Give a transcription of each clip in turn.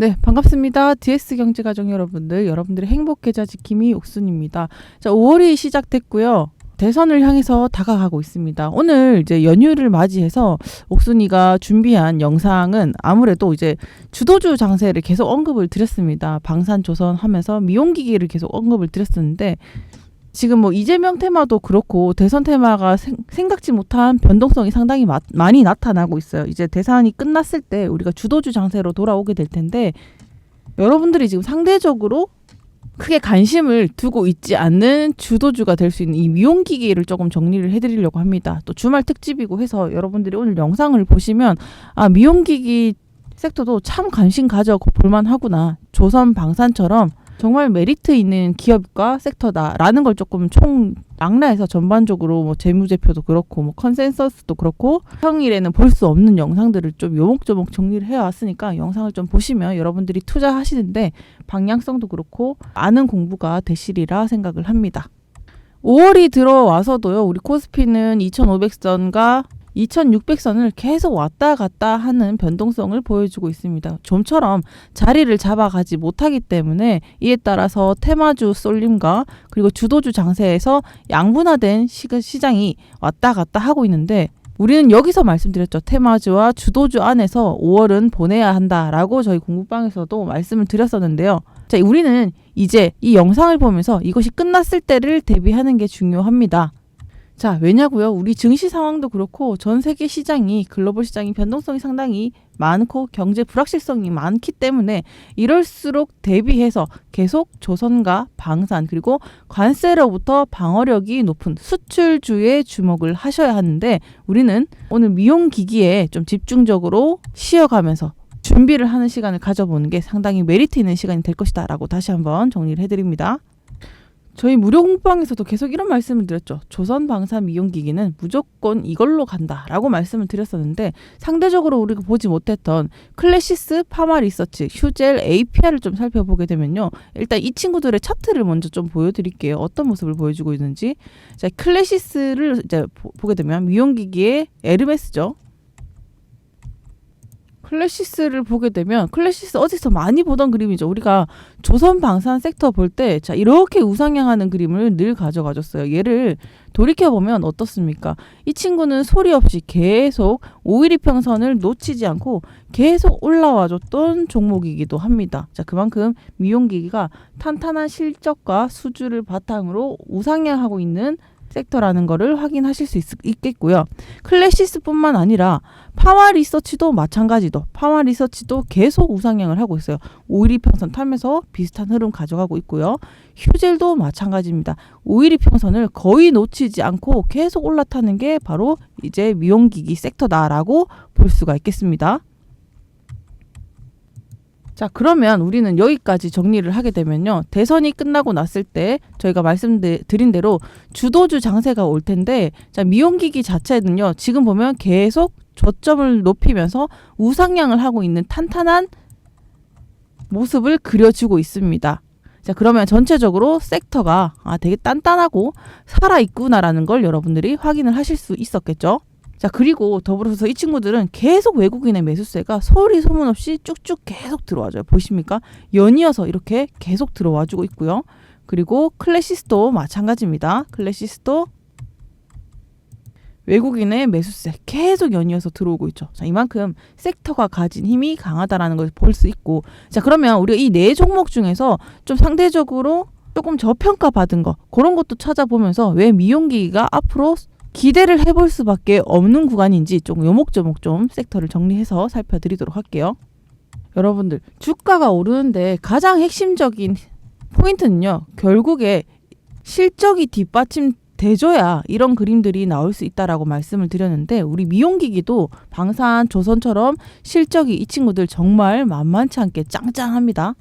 네, 반갑습니다. DS경제가족 여러분들의 행복 계좌 지킴이 옥순입니다. 자, 5월이 시작됐고요. 대선을 향해서 다가가고 있습니다. 오늘 이제 연휴를 맞이해서 옥순이가 준비한 영상은 아무래도 이제 주도주 장세를 계속 언급을 드렸습니다. 방산조선 하면서 미용기기를 계속 언급을 드렸었는데, 지금 뭐 이재명 테마도 그렇고 대선 테마가 생각지 못한 변동성이 상당히 많이 나타나고 있어요. 이제 대선이 끝났을 때 우리가 주도주 장세로 돌아오게 될 텐데, 여러분들이 지금 상대적으로 크게 관심을 두고 있지 않는 주도주가 될 수 있는 이 미용기기를 조금 정리를 해드리려고 합니다. 또 주말 특집이고 해서 여러분들이 오늘 영상을 보시면 미용기기 섹터도 참 관심 가져 볼만하구나, 조선 방산처럼 정말 메리트 있는 기업과 섹터다라는 걸 조금 낙라해서 전반적으로 뭐 재무제표도 그렇고 뭐 컨센서스도 그렇고 평일에는 볼 수 없는 영상들을 좀 요목조목 정리를 해왔으니까 영상을 좀 보시면 여러분들이 투자하시는데 방향성도 그렇고 아는 공부가 되시리라 생각을 합니다. 5월이 들어와서도요, 우리 코스피는 2500선과 2600선을 계속 왔다 갔다 하는 변동성을 보여주고 있습니다. 좀처럼 자리를 잡아가지 못하기 때문에 이에 따라서 테마주 쏠림과 그리고 주도주 장세에서 양분화된 시장이 왔다 갔다 하고 있는데, 우리는 여기서 말씀드렸죠. 테마주와 주도주 안에서 5월은 보내야 한다라고 저희 공부방에서도 말씀을 드렸었는데요. 자, 우리는 이제 이 영상을 보면서 이것이 끝났을 때를 대비하는 게 중요합니다. 자, 왜냐고요? 우리 증시 상황도 그렇고 전 세계 시장이, 글로벌 시장이 변동성이 상당히 많고 경제 불확실성이 많기 때문에 이럴수록 대비해서 계속 조선과 방산 그리고 관세로부터 방어력이 높은 수출주에 주목을 하셔야 하는데, 우리는 오늘 미용기기에 좀 집중적으로 쉬어가면서 준비를 하는 시간을 가져보는 게 상당히 메리트 있는 시간이 될 것이다 라고 다시 한번 정리를 해드립니다. 저희 무료 공부방에서도 계속 이런 말씀을 드렸죠. 조선 방산 미용기기는 무조건 이걸로 간다라고 말씀을 드렸었는데, 상대적으로 우리가 보지 못했던 클래시스, 파마리서치, 휴젤, APR을 좀 살펴보게 되면요, 일단 이 친구들의 차트를 먼저 좀 보여드릴게요. 어떤 모습을 보여주고 있는지. 자, 클래시스를 이제 보게 되면 미용기기의 에르메스죠. 클래시스를 보게 되면, 클래시스 어디서 많이 보던 그림이죠. 우리가 조선 방산 섹터 볼 때 자, 이렇게 우상향하는 그림을 늘 가져가줬어요. 얘를 돌이켜보면 어떻습니까? 이 친구는 소리 없이 계속 512평선을 놓치지 않고 계속 올라와줬던 종목이기도 합니다. 자, 그만큼 미용기기가 탄탄한 실적과 수주를 바탕으로 우상향하고 있는 섹터라는 거를 확인하실 수 있겠고요. 클래시스뿐만 아니라 파마리서치도 마찬가지도, 파마리서치도 계속 우상향을 하고 있어요. 512평선 타면서 비슷한 흐름 가져가고 있고요. 휴젤도 마찬가지입니다. 512평선을 거의 놓치지 않고 계속 올라타는 게 바로 이제 미용기기 섹터다라고 볼 수가 있겠습니다. 자, 그러면 우리는 여기까지 정리를 하게 되면요, 대선이 끝나고 났을 때 저희가 말씀드린 대로 주도주 장세가 올 텐데, 자, 미용기기 자체는요, 지금 보면 계속 저점을 높이면서 우상향을 하고 있는 탄탄한 모습을 그려주고 있습니다. 자, 그러면 전체적으로 섹터가 되게 단단하고 살아있구나라는 걸 여러분들이 확인을 하실 수 있었겠죠. 자, 그리고 더불어서 이 친구들은 계속 외국인의 매수세가 소리 소문 없이 쭉쭉 계속 들어와줘요. 보십니까? 연이어서 이렇게 계속 들어와주고 있고요. 그리고 클래시스도 마찬가지입니다. 클래시스도 외국인의 매수세 계속 연이어서 들어오고 있죠. 자, 이만큼 섹터가 가진 힘이 강하다라는 걸 볼 수 있고, 자, 그러면 우리가 이 네 종목 중에서 좀 상대적으로 조금 저평가 받은 거, 그런 것도 찾아보면서 왜 미용기기가 앞으로 기대를 해볼 수밖에 없는 구간인지 좀 요목조목 좀 섹터를 정리해서 살펴드리도록 할게요. 여러분들, 주가가 오르는데 가장 핵심적인 포인트는요, 결국에 실적이 뒷받침돼줘야 이런 그림들이 나올 수 있다라고 말씀을 드렸는데, 우리 미용기기도 방산, 조선처럼 실적이 이 친구들 정말 만만치 않게 짱짱합니다.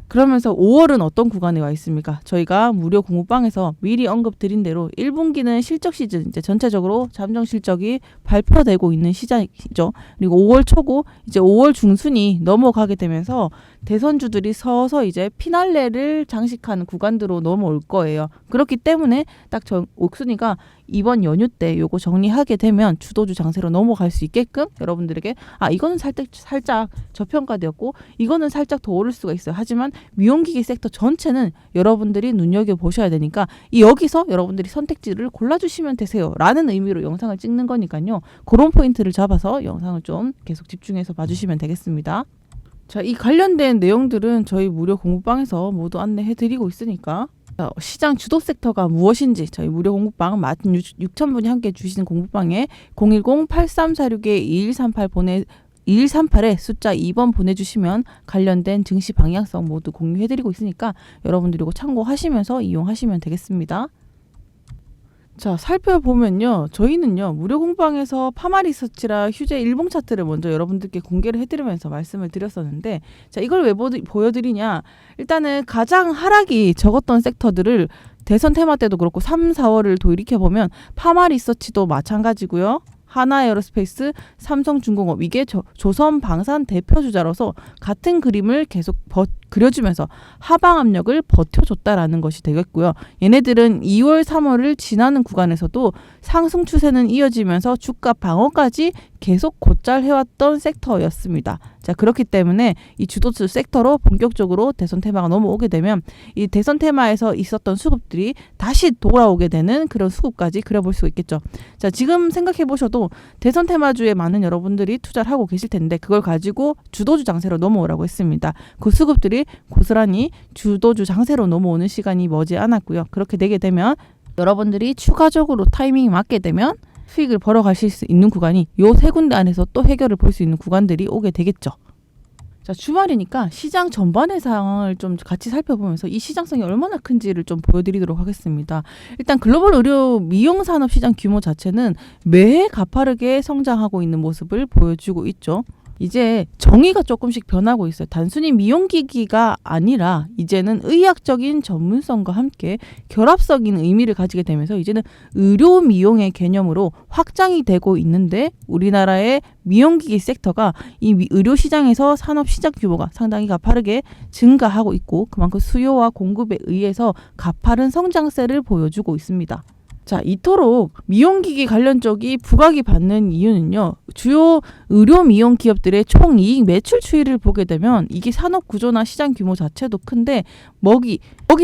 그러면서 5월은 어떤 구간에 와 있습니까? 저희가 무료 공부방에서 미리 언급드린 대로 1분기는 실적 시즌, 이제 전체적으로 잠정 실적이 발표되고 있는 시장이죠. 그리고 5월 초고 이제 5월 중순이 넘어가게 되면서 대선주들이 서서 이제 피날레를 장식하는 구간으로 넘어올 거예요. 그렇기 때문에 딱 옥순이가 이번 연휴 때 요거 정리하게 되면 주도주 장세로 넘어갈 수 있게끔 여러분들에게 이거는 살짝 저평가되었고 이거는 살짝 더 오를 수가 있어요. 하지만 미용기기 섹터 전체는 여러분들이 눈여겨보셔야 되니까 여기서 여러분들이 선택지를 골라주시면 되세요 라는 의미로 영상을 찍는 거니까요. 그런 포인트를 잡아서 영상을 좀 계속 집중해서 봐주시면 되겠습니다. 자, 이 관련된 내용들은 저희 무료 공부방에서 모두 안내해드리고 있으니까 시장 주도 섹터가 무엇인지 저희 무료 공부방 16,000분이 함께 주시는 공부방에 010-8346-2138에 숫자 2번 보내주시면 관련된 증시 방향성 모두 공유해드리고 있으니까 여러분들이 이거 참고하시면서 이용하시면 되겠습니다. 자, 살펴보면요. 저희는요. 무료 공부방에서 파마리서치라 휴재 일봉 차트를 먼저 여러분들께 공개를 해드리면서 말씀을 드렸었는데 자, 이걸 왜 보여드리냐. 일단은 가장 하락이 적었던 섹터들을 대선 테마 때도 그렇고 3, 4월을 돌이켜보면 파마리서치도 마찬가지고요. 하나에어로스페이스, 삼성중공업 이게 조선방산 대표주자로서 같은 그림을 계속 그려주면서 하방 압력을 버텨줬다라는 것이 되겠고요. 얘네들은 2월, 3월을 지나는 구간에서도 상승 추세는 이어지면서 주가 방어까지 계속 곧잘해왔던 섹터였습니다. 자, 그렇기 때문에 이 주도주 섹터로 본격적으로 대선 테마가 넘어오게 되면 이 대선 테마에서 있었던 수급들이 다시 돌아오게 되는 그런 수급까지 그려볼 수 있겠죠. 자, 지금 생각해 보셔도 대선 테마주에 많은 여러분들이 투자를 하고 계실 텐데 그걸 가지고 주도주 장세로 넘어오라고 했습니다. 그 수급들이 고스란히 주도주 장세로 넘어오는 시간이 머지 않았고요. 그렇게 되게 되면 여러분들이 추가적으로 타이밍이 맞게 되면 수익을 벌어가실 수 있는 구간이 요 세 군데 안에서 또 해결을 볼 수 있는 구간들이 오게 되겠죠. 자, 주말이니까 시장 전반의 상황을 좀 같이 살펴보면서 이 시장성이 얼마나 큰지를 좀 보여드리도록 하겠습니다. 일단 글로벌 의료 미용 산업 시장 규모 자체는 매해 가파르게 성장하고 있는 모습을 보여주고 있죠. 이제 정의가 조금씩 변하고 있어요. 단순히 미용기기가 아니라 이제는 의학적인 전문성과 함께 결합적인 의미를 가지게 되면서 이제는 의료 미용의 개념으로 확장이 되고 있는데 우리나라의 미용기기 섹터가 이 의료 시장에서 산업 시장 규모가 상당히 가파르게 증가하고 있고 그만큼 수요와 공급에 의해서 가파른 성장세를 보여주고 있습니다. 자, 이토록 미용기기 관련 쪽이 부각이 받는 이유는요. 주요 의료 미용 기업들의 총이익 매출 추이를 보게 되면 이게 산업 구조나 시장 규모 자체도 큰데 먹이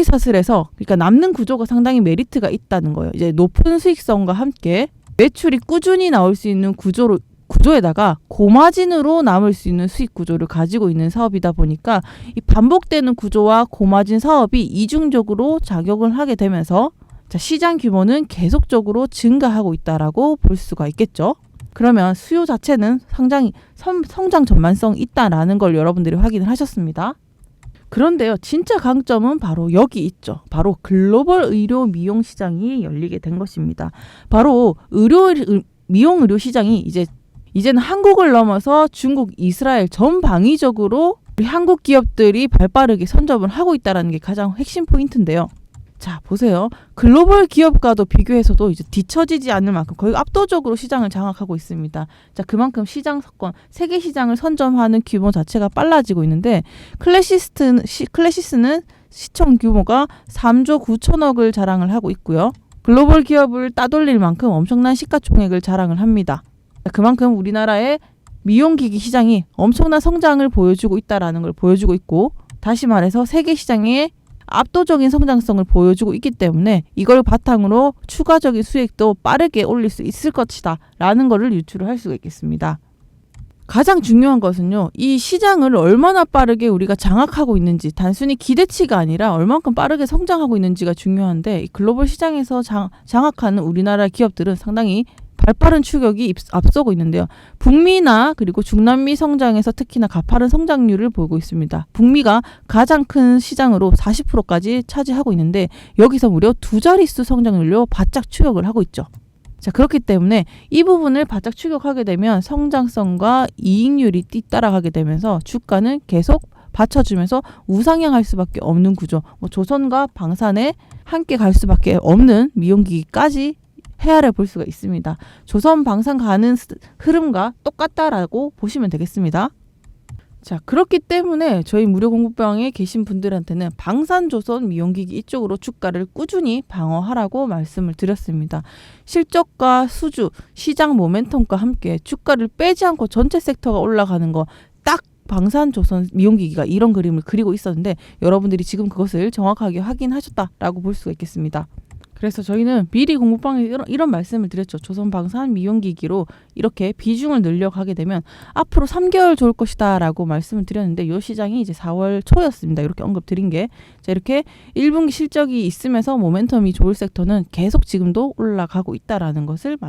사슬에서 그러니까 남는 구조가 상당히 메리트가 있다는 거예요. 이제 높은 수익성과 함께 매출이 꾸준히 나올 수 있는 구조에다가 고마진으로 남을 수 있는 수익 구조를 가지고 있는 사업이다 보니까 이 반복되는 구조와 고마진 사업이 이중적으로 작용을 하게 되면서 자, 시장 규모는 계속적으로 증가하고 있다라고 볼 수가 있겠죠. 그러면 수요 자체는 상당히 성장 전망성이 있다라는 걸 여러분들이 확인을 하셨습니다. 그런데요, 진짜 강점은 바로 여기 있죠. 바로 글로벌 의료 미용 시장이 열리게 된 것입니다. 바로 미용 의료 시장이 이제는 한국을 넘어서 중국, 이스라엘 전방위적으로 우리 한국 기업들이 발빠르게 선점을 하고 있다는 게 가장 핵심 포인트인데요. 자, 보세요. 글로벌 기업과도 비교해서도 이제 뒤처지지 않을 만큼 거의 압도적으로 시장을 장악하고 있습니다. 자, 그만큼 시장 석권, 세계 시장을 선점하는 규모 자체가 빨라지고 있는데 클래시스는 시총 규모가 3조 9천억을 자랑을 하고 있고요. 글로벌 기업을 따돌릴 만큼 엄청난 시가총액을 자랑을 합니다. 자, 그만큼 우리나라의 미용기기 시장이 엄청난 성장을 보여주고 있다라는 걸 보여주고 있고 다시 말해서 세계 시장에 압도적인 성장성을 보여주고 있기 때문에 이걸 바탕으로 추가적인 수익도 빠르게 올릴 수 있을 것이다 라는 것을 유추를 할 수가 있겠습니다. 가장 중요한 것은요. 이 시장을 얼마나 빠르게 우리가 장악하고 있는지 단순히 기대치가 아니라 얼만큼 빠르게 성장하고 있는지가 중요한데 이 글로벌 시장에서 장악하는 우리나라 기업들은 상당히 발빠른 추격이 앞서고 있는데요. 북미나 그리고 중남미 성장에서 특히나 가파른 성장률을 보이고 있습니다. 북미가 가장 큰 시장으로 40%까지 차지하고 있는데 여기서 무려 두 자릿수 성장률로 바짝 추격을 하고 있죠. 자, 그렇기 때문에 이 부분을 바짝 추격하게 되면 성장성과 이익률이 뒤따라가게 되면서 주가는 계속 받쳐주면서 우상향할 수밖에 없는 구조. 조선과 방산에 함께 갈 수밖에 없는 미용기기까지 헤아려 볼 수가 있습니다. 조선 방산 가는 흐름과 똑같다라고 보시면 되겠습니다. 자, 그렇기 때문에 저희 무료 공부방에 계신 분들한테는 방산조선 미용기기 이쪽으로 주가를 꾸준히 방어하라고 말씀을 드렸습니다. 실적과 수주, 시장 모멘텀과 함께 주가를 빼지 않고 전체 섹터가 올라가는 거 딱 방산조선 미용기기가 이런 그림을 그리고 있었는데 여러분들이 지금 그것을 정확하게 확인하셨다라고 볼 수가 있겠습니다. 그래서 저희는 미리 공부방에 이런 말씀을 드렸죠. 조선방산 미용기기로 이렇게 비중을 늘려가게 되면 앞으로 3개월 좋을 것이다 라고 말씀을 드렸는데 이 시장이 이제 4월 초였습니다. 이렇게 언급드린 게. 자, 이렇게 1분기 실적이 있으면서 모멘텀이 좋을 섹터는 계속 지금도 올라가고 있다라는 것을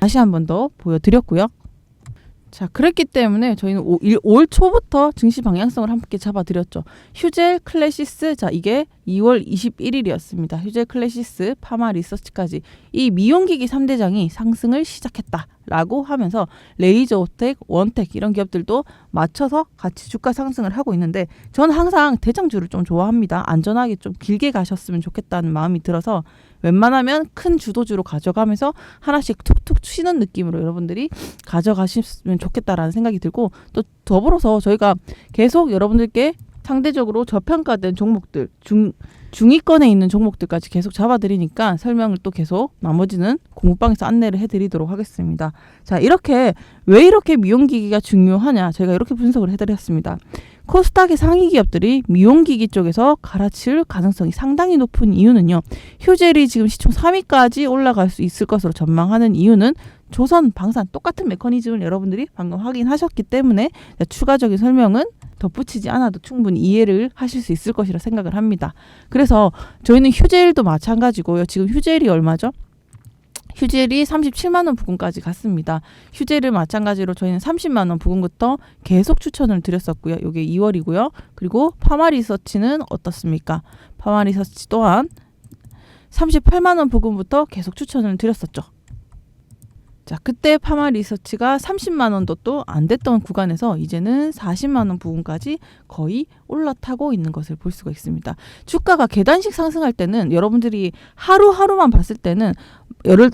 다시 한 번 더 보여드렸고요. 자, 그랬기 때문에 저희는 올 초부터 증시 방향성을 함께 잡아드렸죠. 휴젤, 클래시스, 자, 이게 2월 21일이었습니다. 휴젤, 클래시스, 파마 리서치까지 이 미용기기 3대장이 상승을 시작했다라고 하면서 레이저 오텍, 원텍 이런 기업들도 맞춰서 같이 주가 상승을 하고 있는데 저는 항상 대장주를 좀 좋아합니다. 안전하게 좀 길게 가셨으면 좋겠다는 마음이 들어서 웬만하면 큰 주도주로 가져가면서 하나씩 툭툭 쉬는 느낌으로 여러분들이 가져가시면 좋겠다라는 생각이 들고 또 더불어서 저희가 계속 여러분들께 상대적으로 저평가된 종목들 중위권에 있는 종목들까지 계속 잡아드리니까 설명을 또 계속 나머지는 공부방에서 안내를 해드리도록 하겠습니다. 자, 이렇게 왜 이렇게 미용기기가 중요하냐 저희가 이렇게 분석을 해드렸습니다. 코스닥의 상위 기업들이 미용기기 쪽에서 갈아치울 가능성이 상당히 높은 이유는요. 휴젤이 지금 시총 3위까지 올라갈 수 있을 것으로 전망하는 이유는 조선, 방산 똑같은 메커니즘을 여러분들이 방금 확인하셨기 때문에 추가적인 설명은 덧붙이지 않아도 충분히 이해를 하실 수 있을 것이라 생각을 합니다. 그래서 저희는 휴젤도 마찬가지고요. 지금 휴젤이 얼마죠? 휴젤이 37만 원 부근까지 갔습니다. 휴젤을 마찬가지로 저희는 30만 원 부근부터 계속 추천을 드렸었고요. 이게 2월이고요. 그리고 파마리서치는 어떻습니까? 파마리서치 또한 38만 원 부근부터 계속 추천을 드렸었죠. 자, 그때 파마 리서치가 30만 원도 또 안 됐던 구간에서 이제는 40만 원 부분까지 거의 올라타고 있는 것을 볼 수가 있습니다. 주가가 계단식 상승할 때는 여러분들이 하루하루만 봤을 때는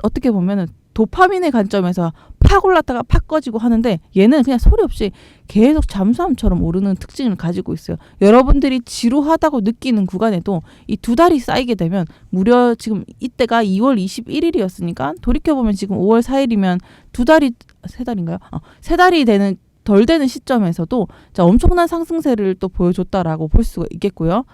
어떻게 보면은 도파민의 관점에서 팍 올랐다가 팍 꺼지고 하는데 얘는 그냥 소리 없이 계속 잠수함처럼 오르는 특징을 가지고 있어요. 여러분들이 지루하다고 느끼는 구간에도 이 두 달이 쌓이게 되면 무려 지금 이때가 2월 21일이었으니까 돌이켜보면 지금 5월 4일이면 세 달이 덜 되는 시점에서도 자, 엄청난 상승세를 또 보여줬다라고 볼 수가 있겠고요.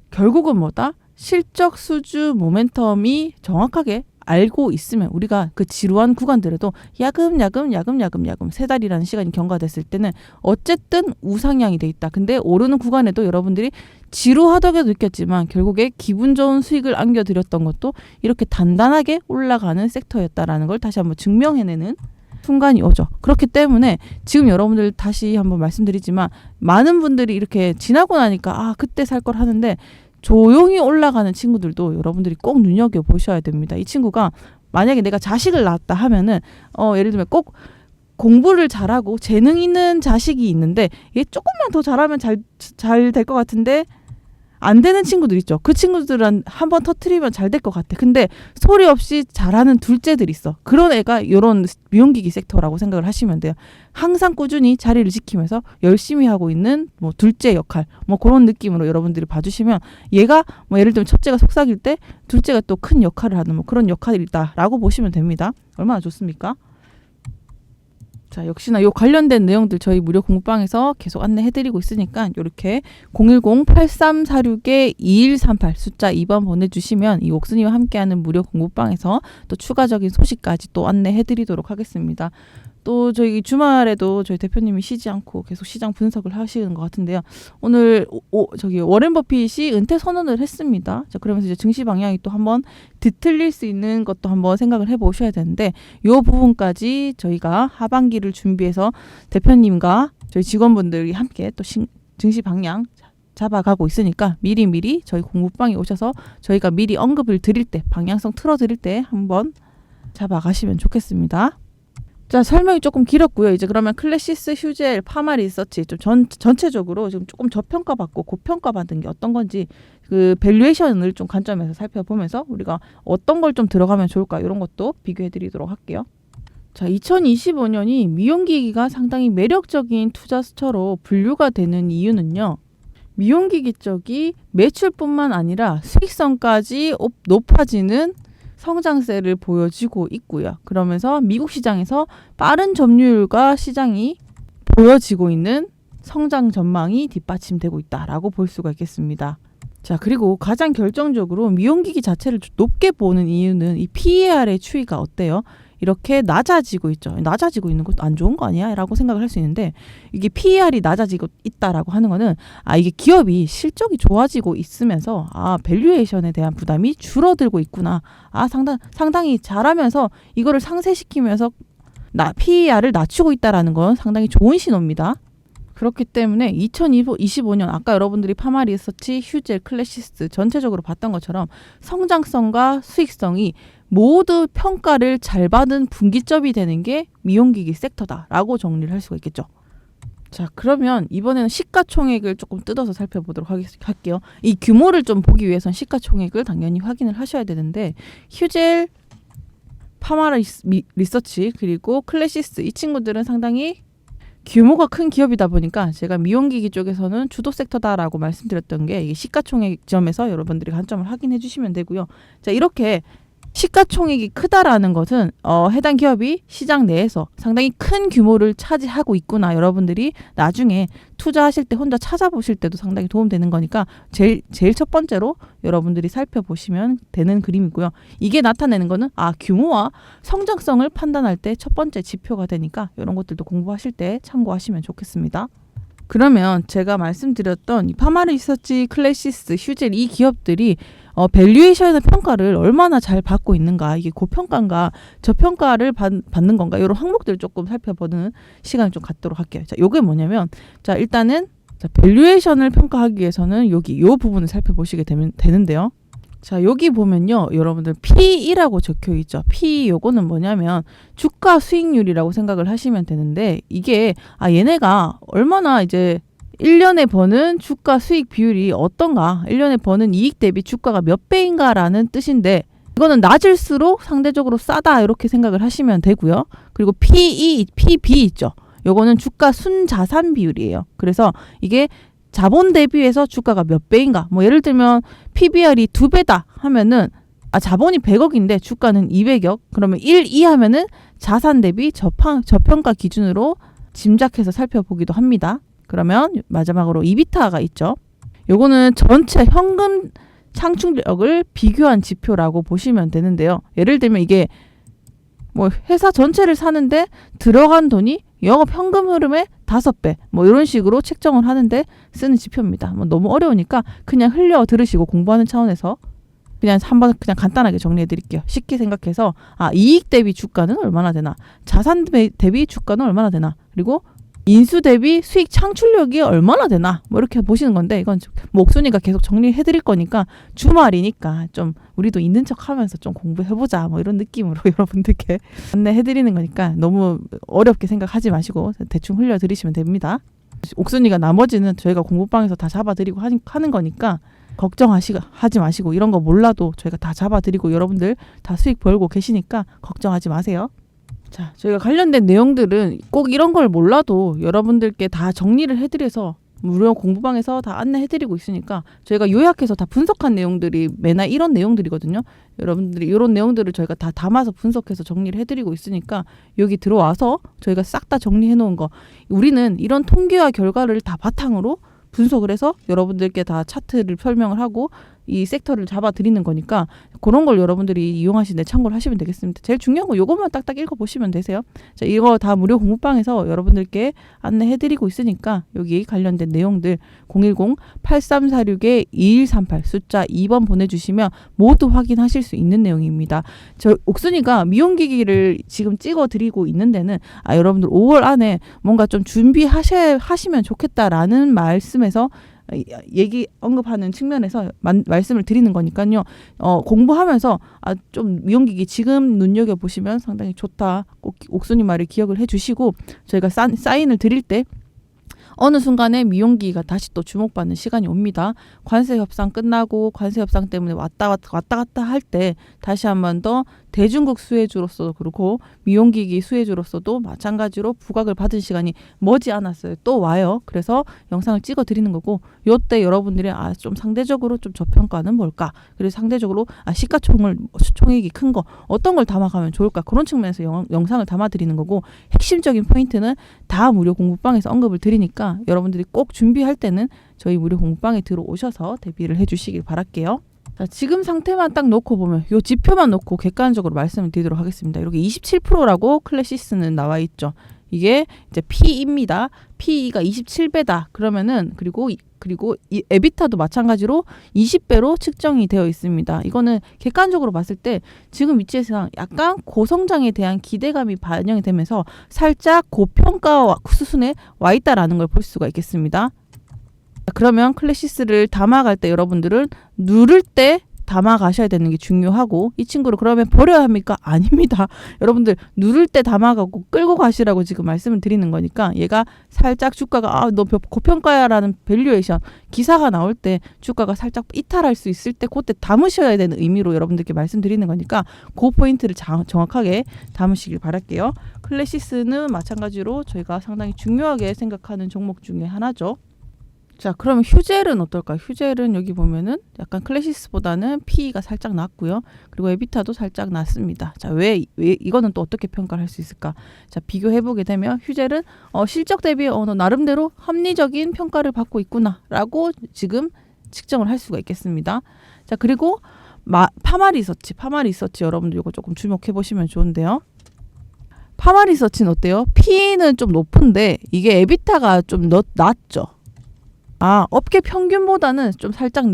결국은 뭐다? 실적 수주 모멘텀이 정확하게 알고 있으면 우리가 그 지루한 구간들에도 야금야금 세 달이라는 시간이 경과됐을 때는 어쨌든 우상향이 돼 있다. 근데 오르는 구간에도 여러분들이 지루하다고 느꼈지만 결국에 기분 좋은 수익을 안겨드렸던 것도 이렇게 단단하게 올라가는 섹터였다라는 걸 다시 한번 증명해내는 순간이 오죠. 그렇기 때문에 지금 여러분들 다시 한번 말씀드리지만 많은 분들이 이렇게 지나고 나니까 그때 살 걸 하는데 조용히 올라가는 친구들도 여러분들이 꼭 눈여겨보셔야 됩니다. 이 친구가 만약에 내가 자식을 낳았다 하면은 예를 들면 꼭 공부를 잘하고 재능 있는 자식이 있는데 얘 조금만 더 잘하면 잘 될 것 같은데 안 되는 친구들 있죠. 그 친구들은 한번 터트리면 잘 될 것 같아. 근데 소리 없이 잘하는 둘째들이 있어. 그런 애가 이런 미용기기 섹터라고 생각을 하시면 돼요. 항상 꾸준히 자리를 지키면서 열심히 하고 있는 둘째 역할 그런 느낌으로 여러분들이 봐주시면 얘가 예를 들면 첫째가 속삭일 때 둘째가 또 큰 역할을 하는 그런 역할이다라고 보시면 됩니다. 얼마나 좋습니까? 자, 역시나 요 관련된 내용들 저희 무료 공부방에서 계속 안내해드리고 있으니까 이렇게 010-8346-2138 숫자 2번 보내주시면 이 옥순이와 함께하는 무료 공부방에서 또 추가적인 소식까지 또 안내해드리도록 하겠습니다. 또 저희 주말에도 저희 대표님이 쉬지 않고 계속 시장 분석을 하시는 것 같은데요. 오늘 워렌 버핏이 은퇴 선언을 했습니다. 자, 그러면서 이제 증시 방향이 또 한번 뒤틀릴 수 있는 것도 한번 생각을 해보셔야 되는데 이 부분까지 저희가 하반기를 준비해서 대표님과 저희 직원분들이 함께 또 증시 방향 잡아가고 있으니까 미리 저희 공부방에 오셔서 저희가 미리 언급을 드릴 때 방향성 틀어드릴 때 한번 잡아가시면 좋겠습니다. 자, 설명이 조금 길었고요. 이제 그러면 클래시스, 휴젤, 파마 리서치 좀 전체적으로 지금 조금 저평가받고 고평가받은 게 어떤 건지 그 밸류에이션을 좀 관점에서 살펴보면서 우리가 어떤 걸 좀 들어가면 좋을까 이런 것도 비교해 드리도록 할게요. 자, 2025년이 미용기기가 상당히 매력적인 투자 수처로 분류가 되는 이유는요. 미용기기 쪽이 매출뿐만 아니라 수익성까지 높아지는 성장세를 보여주고 있고요. 그러면서 미국 시장에서 빠른 점유율과 시장이 보여지고 있는 성장 전망이 뒷받침되고 있다라고 볼 수가 있겠습니다. 자, 그리고 가장 결정적으로 미용기기 자체를 높게 보는 이유는 이 PER의 추이가 어때요? 이렇게 낮아지고 있죠. 낮아지고 있는 것도 안 좋은 거 아니야? 라고 생각을 할 수 있는데, 이게 PER이 낮아지고 있다라고 하는 거는 이게 기업이 실적이 좋아지고 있으면서 밸류에이션에 대한 부담이 줄어들고 있구나. 상당히 잘하면서 이거를 상쇄시키면서 PER을 낮추고 있다라는 건 상당히 좋은 신호입니다. 그렇기 때문에 2025년 아까 여러분들이 파마 리서치, 휴젤, 클래시스 전체적으로 봤던 것처럼 성장성과 수익성이 모두 평가를 잘 받은 분기점이 되는 게 미용기기 섹터다라고 정리를 할 수가 있겠죠. 자, 그러면 이번에는 시가총액을 조금 뜯어서 살펴보도록 할게요. 이 규모를 좀 보기 위해선 시가총액을 당연히 확인을 하셔야 되는데, 휴젤, 파마 리서치, 그리고 클래시스, 이 친구들은 상당히 규모가 큰 기업이다 보니까 제가 미용기기 쪽에서는 주도 섹터다라고 말씀드렸던 게 이게 시가총액 점에서 여러분들이 관점을 확인해 주시면 되고요. 자, 이렇게 시가총액이 크다라는 것은 해당 기업이 시장 내에서 상당히 큰 규모를 차지하고 있구나. 여러분들이 나중에 투자하실 때 혼자 찾아보실 때도 상당히 도움되는 거니까 제일 첫 번째로 여러분들이 살펴보시면 되는 그림이고요. 이게 나타내는 거는 규모와 성장성을 판단할 때 첫 번째 지표가 되니까 이런 것들도 공부하실 때 참고하시면 좋겠습니다. 그러면 제가 말씀드렸던 이 파마 리서치, 클래시스, 휴젤 이 기업들이 밸류에이션의 평가를 얼마나 잘 받고 있는가, 이게 고평가인가 저평가를 받는 건가, 이런 항목들을 조금 살펴보는 시간을 좀 갖도록 할게요. 자, 요게 뭐냐면, 자, 일단은 밸류에이션을 평가하기 위해서는 여기 요 부분을 살펴보시게 되는데요. 자, 여기 보면요, 여러분들 P2라고 적혀 있죠. P 요거는 뭐냐면 주가 수익률이라고 생각을 하시면 되는데, 이게 얘네가 얼마나 이제 1년에 버는 주가 수익 비율이 어떤가, 1년에 버는 이익 대비 주가가 몇 배인가라는 뜻인데, 이거는 낮을수록 상대적으로 싸다 이렇게 생각을 하시면 되고요. 그리고 PB 있죠. 요거는 주가 순자산 비율이에요. 그래서 이게 자본 대비해서 주가가 몇 배인가, 뭐 예를 들면 PBR이 2배다 하면은 자본이 100억인데 주가는 200억, 그러면 1, 2 하면은 자산 대비 저평가 기준으로 짐작해서 살펴보기도 합니다. 그러면 마지막으로 이비타가 있죠. 요거는 전체 현금 창출력을 비교한 지표라고 보시면 되는데요. 예를 들면 이게 뭐 회사 전체를 사는데 들어간 돈이 영업 현금 흐름의 5배, 뭐 이런 식으로 책정을 하는데 쓰는 지표입니다. 뭐 너무 어려우니까 그냥 흘려 들으시고 공부하는 차원에서 그냥 한번 그냥 간단하게 정리해 드릴게요. 쉽게 생각해서 이익 대비 주가는 얼마나 되나, 자산 대비 주가는 얼마나 되나, 그리고 인수 대비 수익 창출력이 얼마나 되나, 뭐 이렇게 보시는 건데, 이건 뭐 옥순이가 계속 정리해 드릴 거니까 주말이니까 좀 우리도 있는 척 하면서 좀 공부해보자, 뭐 이런 느낌으로 여러분들께 안내해 드리는 거니까 너무 어렵게 생각하지 마시고 대충 흘려 드리시면 됩니다. 옥순이가 나머지는 저희가 공부방에서 다 잡아드리고 하는 거니까 걱정하지 마시고, 이런 거 몰라도 저희가 다 잡아드리고 여러분들 다 수익 벌고 계시니까 걱정하지 마세요. 자, 저희가 관련된 내용들은 꼭 이런 걸 몰라도 여러분들께 다 정리를 해드려서 무료 공부방에서 다 안내해드리고 있으니까, 저희가 요약해서 다 분석한 내용들이 매날 이런 내용들이거든요. 여러분들이 이런 내용들을 저희가 다 담아서 분석해서 정리를 해드리고 있으니까 여기 들어와서 저희가 싹 다 정리해놓은 거, 우리는 이런 통계와 결과를 다 바탕으로 분석을 해서 여러분들께 다 차트를 설명을 하고 이 섹터를 잡아드리는 거니까 그런 걸 여러분들이 이용하시는데 참고를 하시면 되겠습니다. 제일 중요한 거 요것만 딱딱 읽어보시면 되세요. 자, 이거 다 무료 공부방에서 여러분들께 안내해드리고 있으니까 여기 관련된 내용들 010-8346-2138 숫자 2번 보내주시면 모두 확인하실 수 있는 내용입니다. 저 옥순이가 미용기기를 지금 찍어드리고 있는 데는 여러분들 5월 안에 뭔가 좀 준비하시면 좋겠다라는 말씀에서 언급하는 측면에서 말씀을 드리는 거니까요. 공부하면서 좀 미용기기 지금 눈여겨보시면 상당히 좋다. 꼭 옥순이 말을 기억을 해주시고, 저희가 사인을 드릴 때 어느 순간에 미용기기가 다시 또 주목받는 시간이 옵니다. 관세 협상 끝나고 관세 협상 때문에 왔다 갔다 할 때 다시 한번 더 대중국 수혜주로서도 그렇고 미용기기 수혜주로서도 마찬가지로 부각을 받은 시간이 머지 않았어요. 또 와요. 그래서 영상을 찍어 드리는 거고, 요때 여러분들이 좀 상대적으로 좀 저평가는 뭘까? 그리고 상대적으로 시가총액이 큰 거 어떤 걸 담아가면 좋을까? 그런 측면에서 영상을 담아 드리는 거고, 핵심적인 포인트는 다 무료 공부방에서 언급을 드리니까 여러분들이 꼭 준비할 때는 저희 무료 공부방에 들어오셔서 대비를 해주시길 바랄게요. 자, 지금 상태만 딱 놓고 보면 요 지표만 놓고 객관적으로 말씀을 드리도록 하겠습니다. 이렇게 27%라고 클래시스는 나와 있죠. 이게 이제 P입니다. P가 27배다. 그러면은 그리고 이 에비타도 마찬가지로 20배로 측정이 되어 있습니다. 이거는 객관적으로 봤을 때 지금 위치에서 약간 고성장에 대한 기대감이 반영이 되면서 살짝 고평가 수순에 와 있다라는 걸 볼 수가 있겠습니다. 그러면 클래시스를 담아갈 때 여러분들은 누를 때 담아가셔야 되는 게 중요하고, 이 친구를 그러면 버려야 합니까? 아닙니다. 여러분들 누를 때 담아가고 끌고 가시라고 지금 말씀을 드리는 거니까, 얘가 살짝 주가가 너 고평가야 라는 밸류에이션 기사가 나올 때 주가가 살짝 이탈할 수 있을 때 그때 담으셔야 되는 의미로 여러분들께 말씀드리는 거니까 그 포인트를 정확하게 담으시길 바랄게요. 클래시스는 마찬가지로 저희가 상당히 중요하게 생각하는 종목 중에 하나죠. 자, 그러면 휴젤은 어떨까요? 휴젤은 여기 보면은 약간 클래시스보다는 PE가 살짝 낮고요. 그리고 에비타도 살짝 낮습니다. 자, 왜 이거는 또 어떻게 평가를 할 수 있을까? 자, 비교해보게 되면 휴젤은 실적 대비 나름대로 합리적인 평가를 받고 있구나라고 지금 측정을 할 수가 있겠습니다. 자, 그리고 파마리서치 여러분들 이거 조금 주목해보시면 좋은데요. 파마리서치는 어때요? PE는 좀 높은데 이게 에비타가 좀 낮죠. 업계 평균보다는 좀 살짝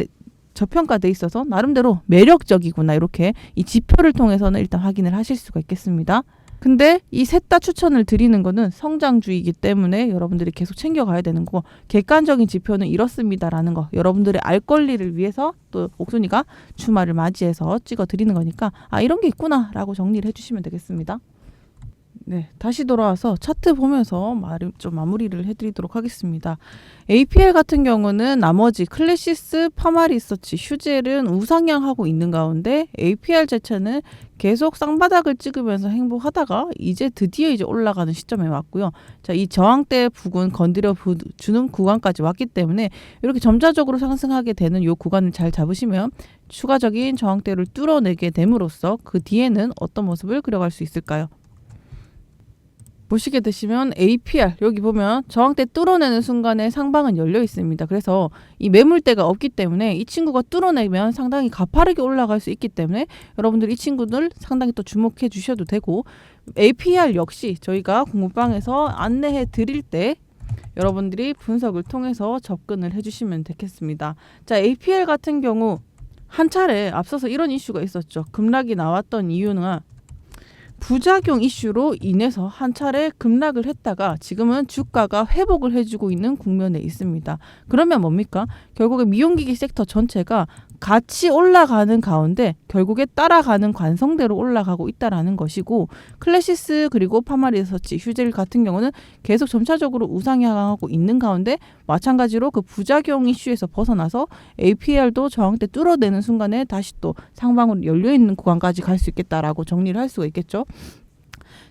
저평가돼 있어서 나름대로 매력적이구나, 이렇게 이 지표를 통해서는 일단 확인을 하실 수가 있겠습니다. 근데 이 셋 다 추천을 드리는 거는 성장주이기 때문에 여러분들이 계속 챙겨가야 되는 거고, 객관적인 지표는 이렇습니다라는 거 여러분들의 알 권리를 위해서 또 옥순이가 주말을 맞이해서 찍어 드리는 거니까 이런 게 있구나 라고 정리를 해주시면 되겠습니다. 네, 다시 돌아와서 차트 보면서 좀 마무리를 해드리도록 하겠습니다. APL 같은 경우는 나머지 클래시스, 파마리서치, 휴젤은 우상향하고 있는 가운데 APL 자체는 계속 쌍바닥을 찍으면서 행보하다가 이제 드디어 올라가는 시점에 왔고요. 자, 이 저항대 부근 건드려 주는 구간까지 왔기 때문에 이렇게 점차적으로 상승하게 되는 이 구간을 잘 잡으시면 추가적인 저항대를 뚫어내게 됨으로써 그 뒤에는 어떤 모습을 그려갈 수 있을까요? 보시게 되시면 APR 여기 보면 저항대 뚫어내는 순간에 상방은 열려 있습니다. 그래서 이 매물대가 없기 때문에 이 친구가 뚫어내면 상당히 가파르게 올라갈 수 있기 때문에 여러분들 이 친구들 상당히 또 주목해 주셔도 되고, APR 역시 저희가 공부방에서 안내해 드릴 때 여러분들이 분석을 통해서 접근을 해주시면 되겠습니다. 자, APL 같은 경우 한 차례 앞서서 이런 이슈가 있었죠. 급락이 나왔던 이유는 부작용 이슈로 인해서 한 차례 급락을 했다가 지금은 주가가 회복을 해주고 있는 국면에 있습니다. 그러면 뭡니까? 결국에 미용기기 섹터 전체가 같이 올라가는 가운데 결국에 따라가는 관성대로 올라가고 있다라는 것이고, 클래시스 그리고 파마리서치, 휴젤 같은 경우는 계속 점차적으로 우상향하고 있는 가운데 마찬가지로 그 부작용 이슈에서 벗어나서 APR도 저항대 뚫어내는 순간에 다시 또 상방으로 열려있는 구간까지 갈 수 있겠다라고 정리를 할 수가 있겠죠.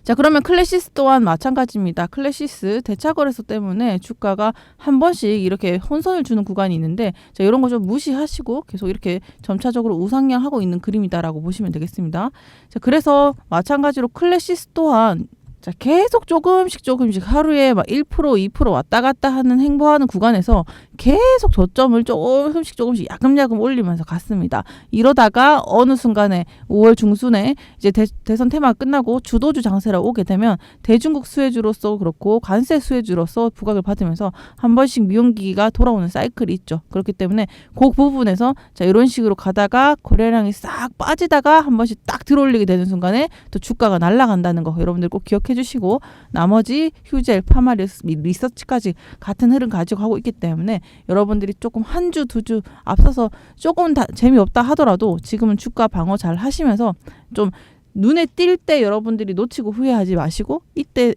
자, 그러면 클래시스 또한 마찬가지입니다. 클래시스 대차거래소 때문에 주가가 한 번씩 이렇게 혼선을 주는 구간이 있는데, 자, 이런 거 좀 무시하시고 계속 이렇게 점차적으로 우상향하고 있는 그림이다라고 보시면 되겠습니다. 자, 그래서 마찬가지로 클래시스 또한 자, 계속 조금씩 하루에 1%, 2% 왔다 갔다 하는 행보하는 구간에서 계속 저점을 조금씩 야금야금 올리면서 갔습니다. 이러다가 어느 순간에 5월 중순에 이제 대선 테마가 끝나고 주도주 장세라 오게 되면 대중국 수혜주로서 그렇고 관세 수혜주로서 부각을 받으면서 한 번씩 미용기기가 돌아오는 사이클이 있죠. 그렇기 때문에 그 부분에서 자, 이런 식으로 가다가 거래량이 싹 빠지다가 한 번씩 딱 들어올리게 되는 순간에 또 주가가 날아간다는 거 여러분들 꼭 기억해 주시고, 나머지 휴젤, 파마리서치까지 같은 흐름 가지고 하고 있기 때문에 여러분들이 조금 한 주, 두 주 앞서서 조금 재미없다 하더라도 지금은 주가 방어 잘 하시면서 좀 눈에 띌 때 여러분들이 놓치고 후회하지 마시고, 이때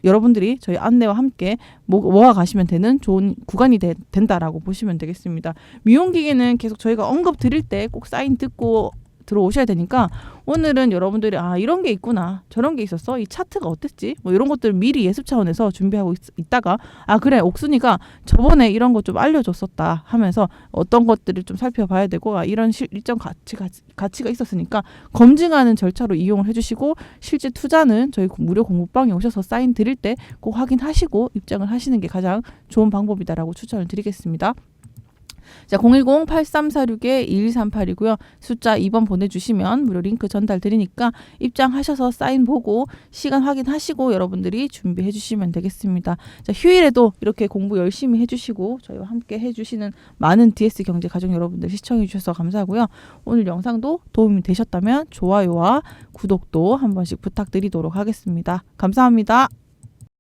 여러분들이 저희 안내와 함께 모아 가시면 되는 좋은 구간이 된다라고 보시면 되겠습니다. 미용기계는 계속 저희가 언급 드릴 때 꼭 사인 듣고 들어오셔야 되니까 오늘은 여러분들이 이런 게 있구나, 저런 게 있었어, 이 차트가 어땠지, 뭐 이런 것들 미리 예습 차원에서 준비하고 있다가 그래 옥순이가 저번에 이런 거 좀 알려줬었다 하면서 어떤 것들을 좀 살펴봐야 되고 이런 일정 가치가 있었으니까 검증하는 절차로 이용을 해주시고, 실제 투자는 저희 무료 공부방에 오셔서 사인 드릴 때 꼭 확인하시고 입장을 하시는 게 가장 좋은 방법이다라고 추천을 드리겠습니다. 자, 010-8346-2138이고요. 숫자 2번 보내주시면 무료 링크 전달 드리니까 입장하셔서 사인 보고 시간 확인하시고 여러분들이 준비해 주시면 되겠습니다. 자, 휴일에도 이렇게 공부 열심히 해주시고 저희와 함께 해주시는 많은 DS경제 가족 여러분들 시청해 주셔서 감사하고요. 오늘 영상도 도움이 되셨다면 좋아요와 구독도 한 번씩 부탁드리도록 하겠습니다. 감사합니다.